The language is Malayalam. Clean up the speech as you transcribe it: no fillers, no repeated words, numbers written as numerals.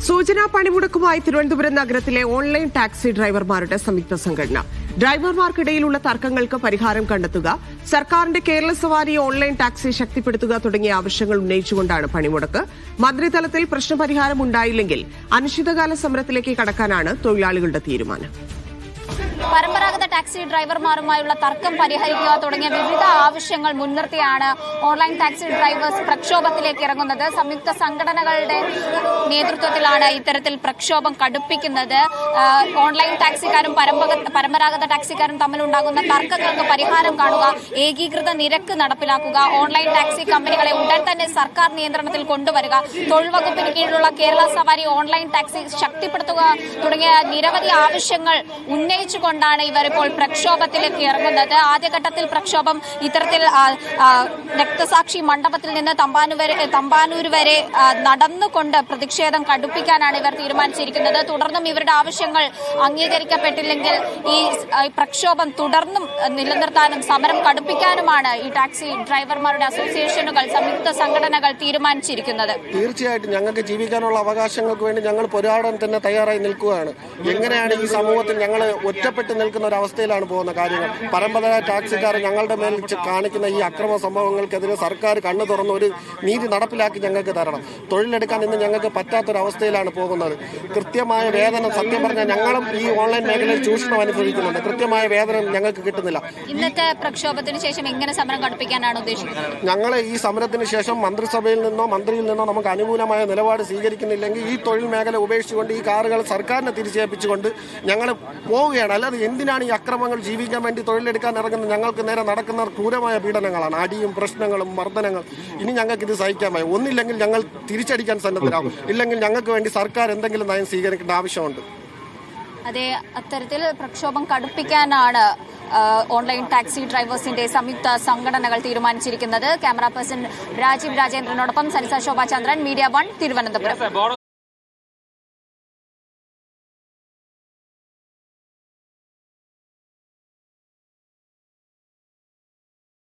സൂചനാ പണിമുടക്കുമായി തിരുവനന്തപുരം നഗരത്തിലെ ഓൺലൈൻ ടാക്സി ഡ്രൈവർമാരുടെ സംയുക്ത സംഘടന. ഡ്രൈവർമാർക്കിടയിലുള്ള തർക്കങ്ങൾക്ക് പരിഹാരം കണ്ടെത്തുക, സർക്കാരിന്റെ കേരള സവാരി ഓൺലൈൻ ടാക്സി ശക്തിപ്പെടുത്തുക തുടങ്ങിയ ആവശ്യങ്ങൾ ഉന്നയിച്ചുകൊണ്ടാണ് പണിമുടക്ക്. മന്ത്രിതലത്തിൽ പ്രശ്നപരിഹാരം ഉണ്ടായില്ലെങ്കിൽ അനിശ്ചിതകാല സമരത്തിലേക്ക് കടക്കാനാണ് തൊഴിലാളികളുടെ തീരുമാനം. പരമ്പരാഗത ടാക്സി ഡ്രൈവർമാരുമായുള്ള തർക്കം പരിഹരിക്കുക തുടങ്ങിയ വിവിധ ആവശ്യങ്ങൾ മുൻനിർത്തിയാണ് ഓൺലൈൻ ടാക്സി ഡ്രൈവേഴ്സ് പ്രക്ഷോഭത്തിലേക്ക് ഇറങ്ങുന്നത്. സംയുക്ത സംഘടനകളുടെ നേതൃത്വത്തിലാണ് ഇത്തരത്തിൽ പ്രക്ഷോഭം കടുപ്പിക്കുന്നത്. ഓൺലൈൻ ടാക്സിക്കാരും പരമ്പരാഗത ടാക്സിക്കാരും തമ്മിലുണ്ടാകുന്ന തർക്കങ്ങൾക്ക് പരിഹാരം കാണുക, ഏകീകൃത നിരക്ക് നടപ്പിലാക്കുക, ഓൺലൈൻ ടാക്സി കമ്പനികളെ ഉടൻ തന്നെ സർക്കാർ നിയന്ത്രണത്തിൽ കൊണ്ടുവരിക, തൊഴിൽ വകുപ്പിന് കീഴിലുള്ള കേരള സവാരി ഓൺലൈൻ ടാക്സി ശക്തിപ്പെടുത്തുക തുടങ്ങിയ നിരവധി ആവശ്യങ്ങൾ ഉന്നയിച്ചുകൊണ്ടാണ് ഇവരിപ്പോൾ പ്രക്ഷോഭത്തിലേക്ക് ഇറങ്ങുന്നത്. ആദ്യഘട്ടത്തിൽ പ്രക്ഷോഭം ഇത്തരത്തിൽ രക്തസാക്ഷി മണ്ഡപത്തിൽ നിന്ന് തമ്പാനൂർ വരെ നടന്നുകൊണ്ട് പ്രതിഷേധം കടുപ്പിക്കാനാണ് ഇവർ തീരുമാനിച്ചിരിക്കുന്നത്. തുടർന്നും ഇവരുടെ ആവശ്യങ്ങൾ അംഗീകരിക്കപ്പെട്ടില്ലെങ്കിൽ ഈ പ്രക്ഷോഭം തുടർന്നും നിലനിർത്താനും സമരം കടുപ്പിക്കാനുമാണ് ഈ ടാക്സി ഡ്രൈവർമാരുടെ അസോസിയേഷനുകൾ, സംയുക്ത സംഘടനകൾ തീരുമാനിച്ചിരിക്കുന്നത്. തീർച്ചയായിട്ടും ഞങ്ങൾക്ക് ജീവിക്കാനുള്ള അവകാശങ്ങൾക്ക് വേണ്ടി ഞങ്ങൾ പോരാടാൻ തന്നെ തയ്യാറായി നിൽക്കുകയാണ്. എങ്ങനെയാണ് ഈ സമൂഹത്തിൽ ഞങ്ങൾ ഒറ്റപ്പെട്ട് നിൽക്കുന്ന ഒരു അവസ്ഥയിലാണ് പോകുന്ന കാര്യങ്ങൾ. പരമ്പരാഗത ടാക്സിക്കാർ ഞങ്ങളുടെ മേൽ കാണിക്കുന്ന ഈ അക്രമ സംഭവങ്ങൾക്കെതിരെ സർക്കാർ കണ്ണു തുറന്ന് ഒരു നീതി നടപ്പിലാക്കി ഞങ്ങൾക്ക് തരണം. തൊഴിലെടുക്കാൻ ഇന്ന് ഞങ്ങൾക്ക് പറ്റാത്തൊരവസ്ഥയിലാണ് പോകുന്നത്. കൃത്യമായ വേതനം, സത്യം പറഞ്ഞാൽ ഞങ്ങളും ഈ ഓൺലൈൻ മേഖലയിൽ ചൂഷണം അനുഭവിക്കുന്നുണ്ട്. കൃത്യമായ വേതനം ഞങ്ങൾക്ക് കിട്ടുന്നില്ല. ഇന്നത്തെ പ്രക്ഷോഭത്തിന് ശേഷം എങ്ങനെ സമരം കടുപ്പിക്കാനാണ് ഉദ്ദേശിക്കുന്നത്? ഞങ്ങൾ ഈ സമരത്തിന് ശേഷം മന്ത്രിസഭയിൽ നിന്നോ മന്ത്രിയിൽ നിന്നോ നമുക്ക് അനുകൂലമായ നിലപാട് സ്വീകരിക്കുന്നില്ലെങ്കിൽ ഈ തൊഴിൽ മേഖല ഉപേക്ഷിച്ചുകൊണ്ട് ഈ കാറുകൾ സർക്കാരിനെ തിരിച്ചേൽപ്പിച്ചുകൊണ്ട് ഞങ്ങൾ പോവുകയാണ്. അല്ലാതെ എന്തിനാണ് ഈ അക്രമങ്ങൾ? ജീവിക്കാൻ വേണ്ടി തൊഴിലെടുക്കാൻ ഇറങ്ങുന്ന ഞങ്ങൾക്ക് നേരെ നടക്കുന്ന ക്രൂരമായ പീഡനങ്ങളാണ്, അടിയും പ്രശ്നങ്ങളും മർദ്ദനങ്ങൾ. ഇനി ഞങ്ങൾക്ക് ഇത് സഹിക്കാൻ വയ്യ. ഒന്നില്ലെങ്കിൽ ഞങ്ങൾ തിരിച്ചടിക്കാൻ സന്നദ്ധരാകും, ഇല്ലെങ്കിൽ ഞങ്ങൾക്ക് വേണ്ടി സർക്കാർ എന്തെങ്കിലും നയം സ്വീകരിക്കേണ്ട ആവശ്യമുണ്ട്. അതെ, അത്തരത്തിൽ പ്രക്ഷോഭം കടുപ്പിക്കാനാണ് ഓൺലൈൻ ടാക്സി ഡ്രൈവേഴ്സിന്റെ സംയുക്ത സംഘടനകൾ തീരുമാനിച്ചിരിക്കുന്നത്. ക്യാമറ പേഴ്സൺ രാജീവ് രാജേന്ദ്രനോടൊപ്പം സനിത ശോഭാചന്ദ്രൻ, മീഡിയ 1, തിരുവനന്തപുരം.